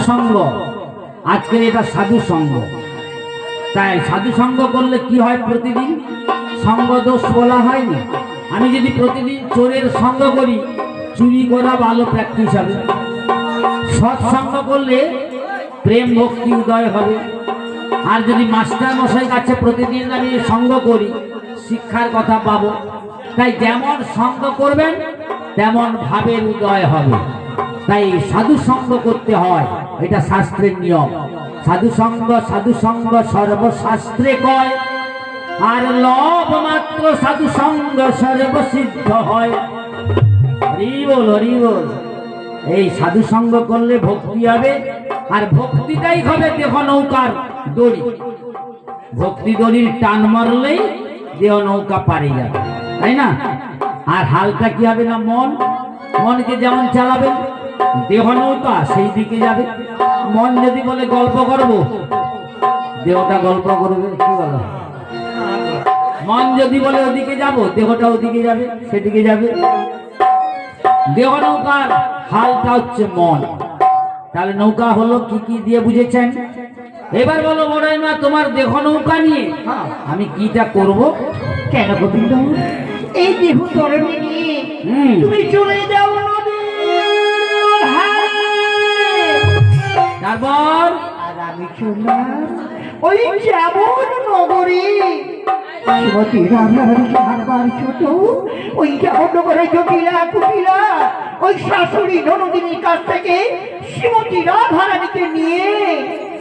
সঙ্গ, আজকের এটা সাধু সঙ্গ। তাই সাধু সঙ্গ করলে কি হয়, প্রতিদিন সঙ্গ দোষ বলা হয়নি। আমি যদি প্রতিদিন চোরের সঙ্গ করি, চুরি করা ভালো প্র্যাকটিস হবে। সৎসঙ্গ করলে প্রেম ভক্তি উদয় হবে। আর যদি মাস্টার মশাই কাছে প্রতিদিন আমি সঙ্গ করি, শিক্ষার কথা পাবো। তাই যেমন সঙ্গ করবেন তেমন ভাবের উদয় হবে। তাই সাধু সঙ্গ করতে হয়, এটা শাস্ত্রের নিয়ম। সাধু সঙ্গ সর্বশাস্ত্রে কয়, আর লব মাত্র সাধু সঙ্গ সর্বসিদ্ধ হয়। হরি বল, হরি বল। এই সাধু সঙ্গ করলে ভক্তি হবে, আর ভক্তিটাই হবে দেহ নৌকার দড়ি। ভক্তি দড়ির টান মারলেই দেহ নৌকা পারে যাবে, তাই না? আর হালকা কি হবে না, মনকে যেমন চালাবেন দেহ নৌকা সেই দিকে যাবে। মন যদি বলে গল্প করব, দেহটা গল্প করবে। কি বলো? মন যদি বলে ওদিকে যাব, দেহটা ওদিকে যাবে, সেদিকে যাবে। দেহ নৌকার হালটা হচ্ছে মন। তাহলে নৌকা হলো কি কি দিয়ে বুঝেছেন? এবার বলো বড়াই মা, তোমার দেহ নৌকা নিয়ে আমি কিটা করব? কেন গোবিন্দ, এই দেহ তরণী নিয়ে তুমি চলে যাও নদীর ধারে। তারপর আর আমি চললাম ওই যেমন নগরী শ্রীমতী রাধারানীকে হারবার ছোট, ওই যেমন নগরে জটিলা কুটিলা ওই শাশুড়ি ননদিনীর কাছ থেকে শ্রীমতী রাধারানীকে নিয়ে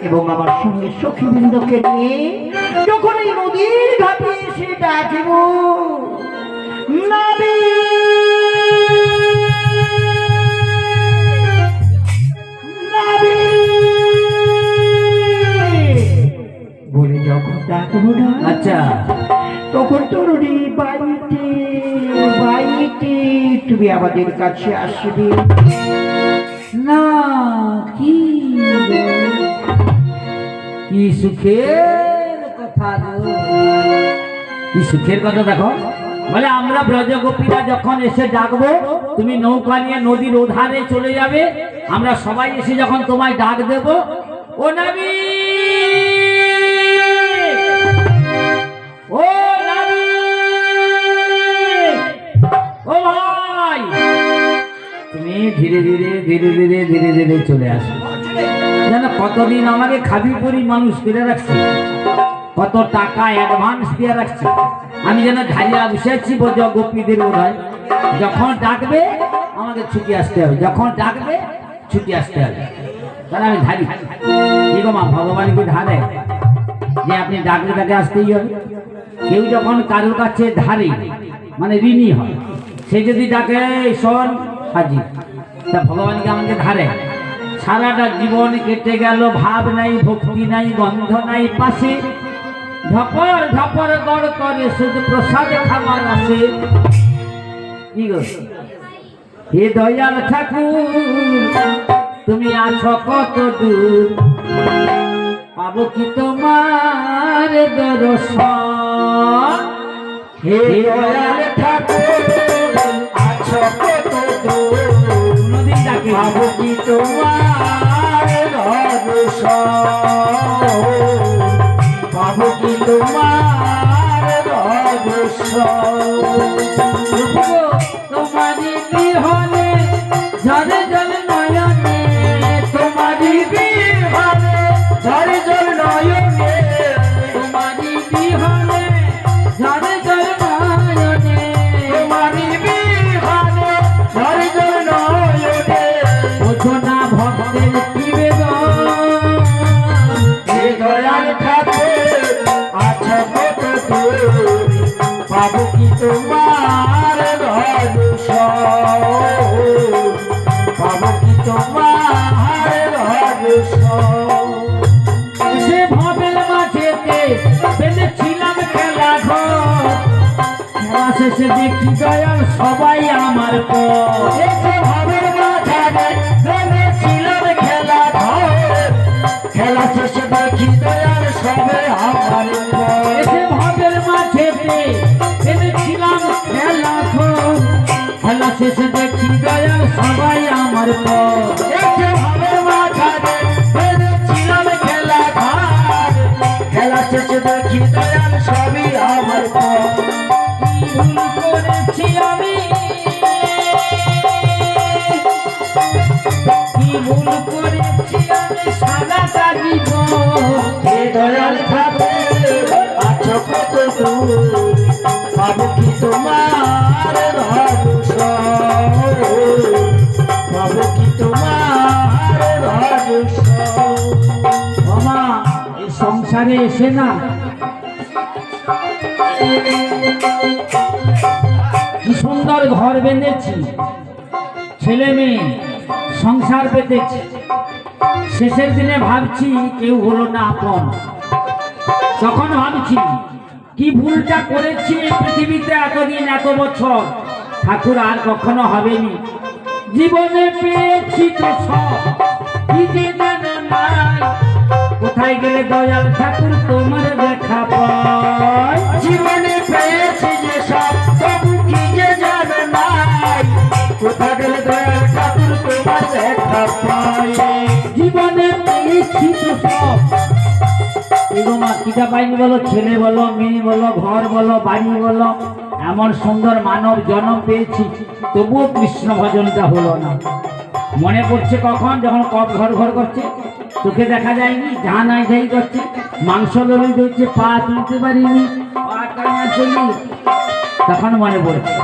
এবং আমার সঙ্গে সখীবৃন্দকে নিয়ে যখন এই নদীর ঘাটে এসে ডাকিব, নাবি নাবি বলে যখন ডাকবো না, আচ্ছা, তখন তরুণী বাড়িতে বাড়িতে তুমি আমাদের কাছে আসবে না। কি কি সুখের কথা গো, কি সুখের কথা। দেখো বলে আমরা ব্রজগোপীরা যখন এসে ডাকবো, তুমি নৌকা নিয়ে নদীর ওধারে চলে যাবে। আমরা সবাই এসে যখন তোমায় ডাক দেব, ও নবী, ও নবী, ও ভাই, তুমি ধীরে ধীরে ধীরে ধীরে ধীরে ধীরে চলে আসো। জানো কতদিন আমাকে খাবি পরি মানুষ করে রাখছে, কত টাকা অ্যাডভান্স দিয়ে রাখছে। আমি যেন ধারিয়া বসে আছি গোপীদের ওধায়। যখন ডাকবে আমাকে ছুটি আসতে হবে, যখন ডাকবে ছুটি আসতে হবে। তাহলে আমি ধারি কি গো মা, ভগবানকে ধারে যে আপনি ডাকলে তাকে আসতেই হবে। কেউ যখন কারোর কাছে ধারে মানে ঋণী হয়, সে যদি ডাকে শোন হাজির, তা ভগবানকে আমাকে ধারে। সারাটা জীবন কেটে গেল, ভাব নাই, ভক্তি নাই, গন্ধ নাই পাশে, ধপর ধপর গড় করে শুধু প্রসাদ খাবার আসে। কি গো হে দয়াল ঠাকুর, তুমি আছো কত দূর, পাবো কি তোমার দর্শন? হে দয়াল ঠাকুর, আছো কত দূর, নদী ডাকে পাবো কি তোমার দর্শন? পাবো কি তোমার দর্শন? তোমারি বিহনে ঝরে জল নয়নে, তোমারি বিহনে ঝরে জল নয়নে, তোমারি বিহনে ঝরে জল নয়নে, তোমারি বিহনে ঝরে জল নয়নে। বোঝো না ভক্তের কি বেদন, হে দয়াল ঠাকুর আছো কত দূর, পাবো কি তোমার দর্শন? পাবো কি তোমার দর্শন? সে ভবের মাঝেতে বেঁধেছিলাম খেলা ঘর, খেলা শেষে দেখি দয়াল সবাই আমার পর। সে ভবের মাঝে বেঁধেছিলাম খেলা ঘর, খেলা শেষে দেখি দয়াল সবাই আমার পর। সে ভবের মাঝেতে বেঁধেছিলাম খেলা ঘর, খেলা শেষে দেখি দয়াল সবাই আমার পর। ভবের মাঝে করেছি আমি সারাটা জীবন। হে দয়াল ঠাকুর আছো কত দূর, পাবো কি তোমার ভরসা, পাবো কি তোমার ভরসা। মামা এই সংসারে এসে না কি সুন্দর ঘর বেঁধেছি, ছেলে মেয়ে সংসার পেতেছি, শেষের দিনে ভাবছি কেউ হলো না আপন। তখন ভাবছি কি ভুলটা করেছি এই পৃথিবীতে এতদিন এত বছর, ঠাকুর আর কখনো হবেনি। জীবনে পেয়েছি তো সব, কি যে জানো নাই, কোথায় গেলে দয়াল ঠাকুর তোমার দেখা পাই। জীবনে পেয়েছি যে সব, তবু কি যে জানো নাই, কোথা গেলে দয়াল ঠাকুর তোমার দেখা পাই। জীবনে পেয়েছি তো সব, এগো মা কিটা পাইনি বলো, ছেলে বলো, মেয়ে বলো, ঘর বলো, বাড়ি বলো, এমন সুন্দর মানব জন্ম পেয়েছি, তবুও কৃষ্ণ ভজনটা হলো না। মনে পড়ছে কখন, যখন কপ ঘর ঘর করছে, চোখে দেখা যায়নি, যা নাই যাই করছে, মাংস লড়ি ধরছে, পা তুলতে পারিনি, পা টানা চলি, তখন মনে পড়ছে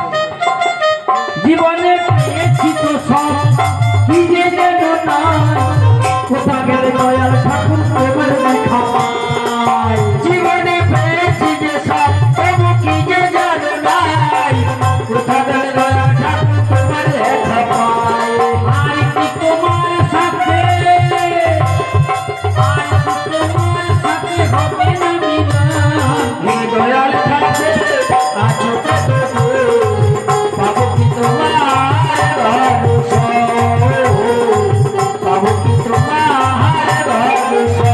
জীবনে পেয়েছি তো সব, কি যে যেন না, কোথা গেলে দয়াল ঠাকুর তোমার দেখা পাই। জীবনে পেয়েছি যে সব, তবু কি যে জানো নাই, কোথা গেলে দয়াল ঠাকুর তোমার দেখা পাই। আর কি তোমার সাথে, আর কি তোমার সাথে হবে না মিলন। হে দয়াল ঠাকুর আছো কত দূর, পাবো কি তোমার ভরসা, পাবো কি তোমার ভরসা।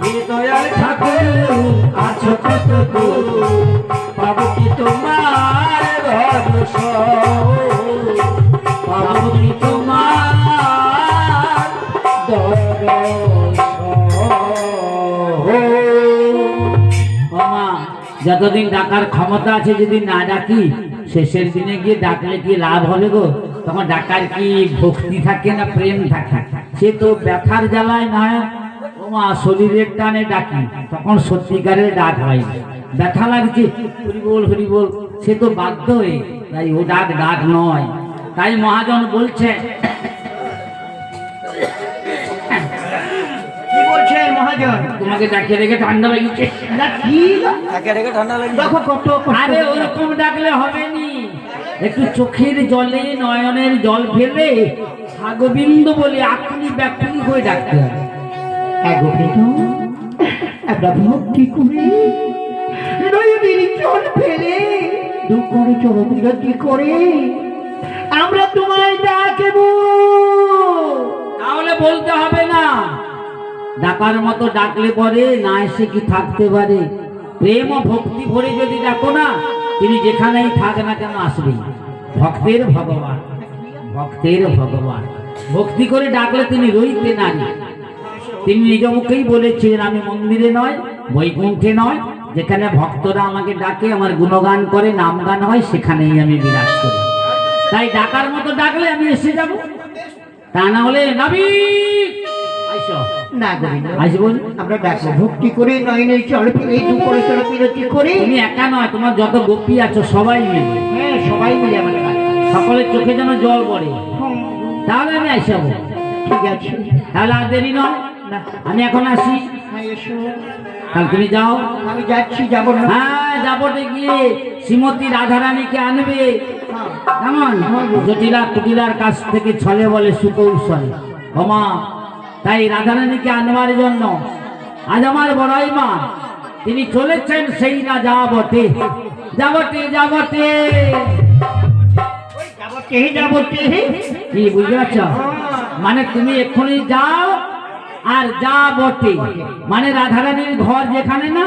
হে দয়াল ঠাকুর আছো কত দূর, পাবো কি তোমার ভরসা, পাবো কি তোমার মামা যতদিন ডাকার ক্ষমতা আছে, যদি না ডাকি শেষের দিনে গিয়ে ডাকলে কি লাভ হবে গো? তখন ডাকার কি ভক্তি থাকে না প্রেম থাকে? সে তো ব্যথার জ্বালায় না, ওমা শরীরের টানে ডাকি, তখন সত্যিকারের ডাক হয়। ব্যথা লাগছে হরি বল হরি বল, সে তো বাধ্য হয়ে, তাই ও ডাক ডাক নয়। তাই মহাজন বলছে, কি বলছেন মহাজন? তোমাকে ডাকিয়ে রেখে ঠান্ডা লেগেছে। না কি দেখো কত আরে ওরকম ডাকলে হবে নি, একটু চোখের জলে নয়নের জল ফেলে গোবিন্দ বলে আকুলি ব্যাকুলি হয়ে ডাকতে হবে। গোবিন্দ একটা ভক্তি করে নয়নের জল ফেলে দু করে চলো বিরতি করে আমরা তোমায় ডাকব। তাহলে বলতে হবে না, ডাকার মতো ডাকলে পরে না এসে কি থাকতে পারে? প্রেম ও ভক্তি ভরে যদি ডাকো না, তিনি যেখানেই থাক না কেন আসবেই। ভক্তের ভগবান, ভক্তের ভগবান, ভক্তি করে ডাকলে তিনি রইতে নারী। তিনি নিজ মুখেই বলেছিলেন, আমি মন্দিরে নয় বৈকুণ্ঠে নয়, যেখানে ভক্তরা আমাকে ডাকে, আমার গুণগান করে, নাম গান হয়, সেখানেই আমি বিরাজ করি। তাই ডাকার মতো ডাকলে আমি এসে যাব, তা না হলে নাবি না গোবিন্দ আসবো না। আমরা ডাকবো ভক্তি করে নয়নের জল ফেলে দু করে চলো বিরতি করে। তুমি একা নয়, তোমার যত গোপী আছো সবাই মিলে, হ্যাঁ সবাই মিলে আমরা ডাকবো। সকলের চোখে যেন জল পড়ে, তাহলে আমি আসবো। ঠিক আছে তাহলে আর দেরি নয়, না আমি এখন আসি। হ্যাঁ এসো, তাহলে তুমি যাও। আমি যাচ্ছি যাবো না। হ্যাঁ যাবোটে গিয়ে শ্রীমতী রাধারানীকে আনবে, কেমন? জটিলা কুটিলার কাছ থেকে ছলে বলে সুকৌশলে ওমা। তাই রাধারানীকে আনবার জন্য আজ আমার বড়াই মা তিনি চলেছেন সেই না যাবটে, যাবটে যাবটে। যাবতে যাবতে কি বুঝতে পারছ? মানে তুমি এক্ষুনি যাও, আর যা বটে মানে রাধারানীর ঘর যেখানে না,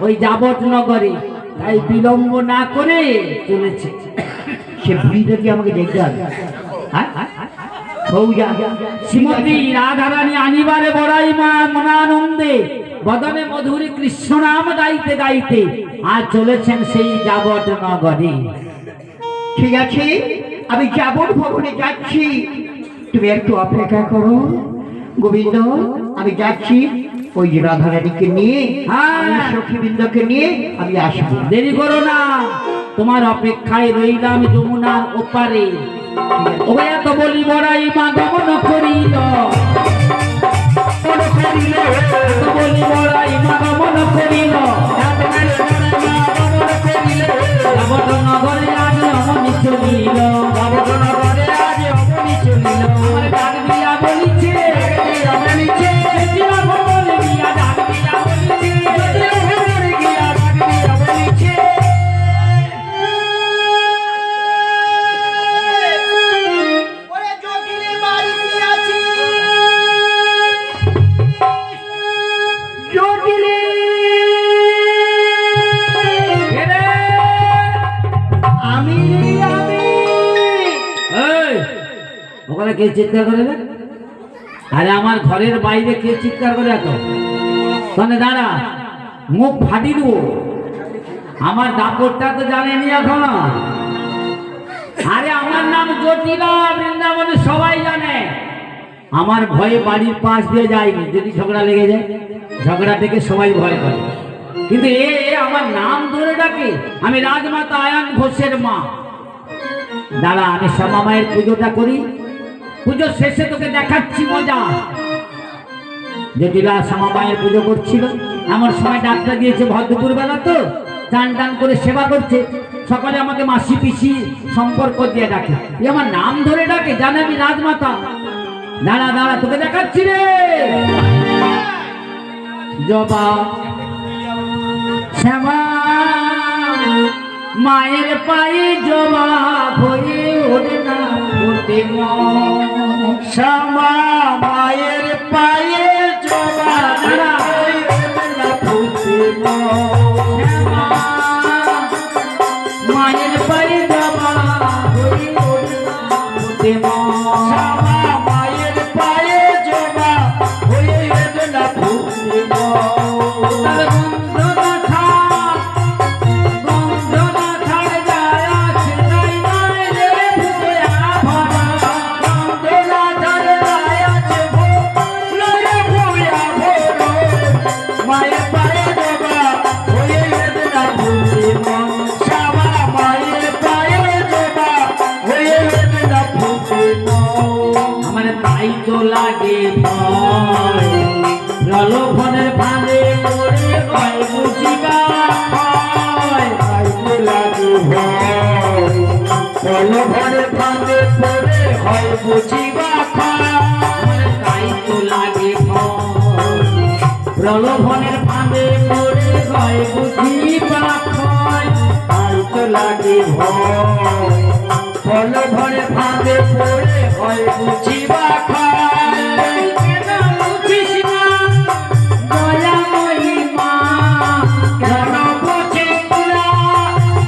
ওই যাবট নগরে। তাই বিলম্ব না করে চলেছে। সে বুড়িটা কি আমাকে দেখতে হবে? শ্রীমতী রাধারানী আনিবারে বড়াই মা মনানন্দে বদনে মধুরী কৃষ্ণ নাম গাইতে গাইতে আর চলেছেন সেই যাবট নগরে। ঠিক আছে আমি যাবট ভবনে যাচ্ছি, তুমি একটু অপেক্ষা করো গোবিন্দ, আমি যাচ্ছি ওই যে রাধারানীকে নিয়ে, হ্যাঁ। সখীবৃন্দকে নিয়ে আমি আসবো। দেরি করো না, তোমার অপেক্ষায় রইলাম যমুনার ওপারে। ও এত বলি বড়াই মা গমন করিল, এত বলি বড়াই মা গমন করিল, নগরে আজ অমনি চলিল, আমার ডাক দিয়া বলিছে, ডাক দিয়া বলিছে, ওখানে কে চিৎকার করে রে? আরে আমার ঘরের বাইরে কে চিৎকার করে এত? তাহলে দাঁড়া, মুখ ফাটি দেবো। আমার দাপটটা তো জানেনি এখনো। আরে আমার নাম জটিলা, বৃন্দাবনে সবাই জানে। আমার ভয়ে বাড়ির পাশ দিয়ে যায়নি, যদি ঝগড়া লেগে যায় ঝগড়া থেকে সবাই ভয় করে। কিন্তু এ আমার নাম ধরে ডাকে, আমি রাজমাতা আয়ান ঘোষের মা। দাঁড়া, আমি শ্যামা মায়ের পুজোটা করি, পুজোর শেষে তোকে দেখাচ্ছি মজা। জটিলা শ্যামা মায়ের পুজো করছিল, এমন সময় ডাক্তার দিয়েছে ভদ্রপুর বেলা তো, চান টান করে সেবা করছে। সকালে আমাকে মাসি পিসি সম্পর্ক দিয়ে ডাকে, এ আমার নাম ধরে ডাকে, জানে আমি রাজমাতা। দাঁড়া দাঁড়া, তোকে দেখাচ্ছি রে। জবা শ্যামা মায়ের পায়ে জবা হয়ে ওঠে না ওঠে শ্যামা মায়ের পায়ে জবা দাঁড়া, শ্যামা মায়ের পায়ে জবা হয়ে ওঠে না ওঠে শ্যামা মায়ের পায়ে জবা হয়ে না ফুটে তার গন্ধ মাথা, গন্ধ মাথায় যায় আছে নাই নাই রে ফুটে আভরা, গন্ধ মাথায় যায় আছে মায়ের পায়ে জবা হয়ে না ফুটে শ্যামা মায়ের পায়ে জবা হয়ে না ফুটে আমার তাই তো লাগে ভয়, প্রলোভনের ফাঁদে পড়ে হয় বুঝিবা হয়, প্রলোভনের ফাঁদে পড়ে হয় বুঝিবা আমার তাই তো লাগে ভয়, প্রলোভনের ফাঁদে পড়ে হয় বুঝিবা হয়, তাই তো লাগে ভয়, প্রলোভনের ফাঁদে পড়ে হয় বুঝিবা কেন বুঝিস না দয়াময়ী মা, কেন বুঝিস না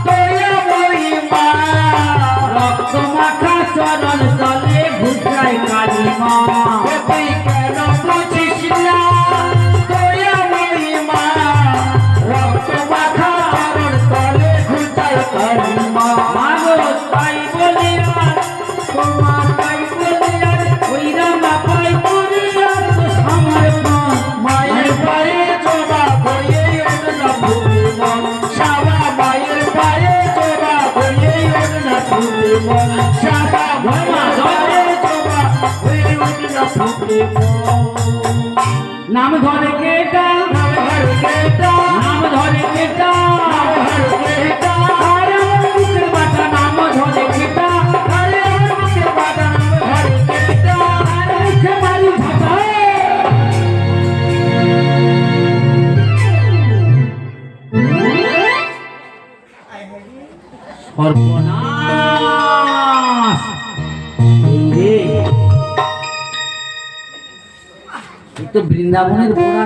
দয়াময়ী মা, রক্ত মাখা চরণ তলে ঘুষায় কালী মা, তুই কেন বুঝিস না দয়াময়ী মা, রক্ত মাখা চরণ তলে ঘুচায় কালী মা। মাগো তাই বলে আর তোমার তাই বলে আর ওই রামা পাই করে আর তো সমর্পণ মায়ের পায়ে জবা হয়ে না ফুটে মন, শ্যামা মায়ের পায়ে জবা হয়ে না ফুটে মন, শ্যামা মায়ের পায়ে জবা হয়ে না ফুটে মন। নাম ধরে কেটা, নাম ধরে কেটা, আরে আমার বুকের বাটা নাম ধরে কেটা, আরে আমার বুকের বাটা নাম ধরে কেটা, আরে মুখে মারি ঝাঁটা। সর্বনাশ, এই রে, এই তো বৃন্দাবনের গোড়া।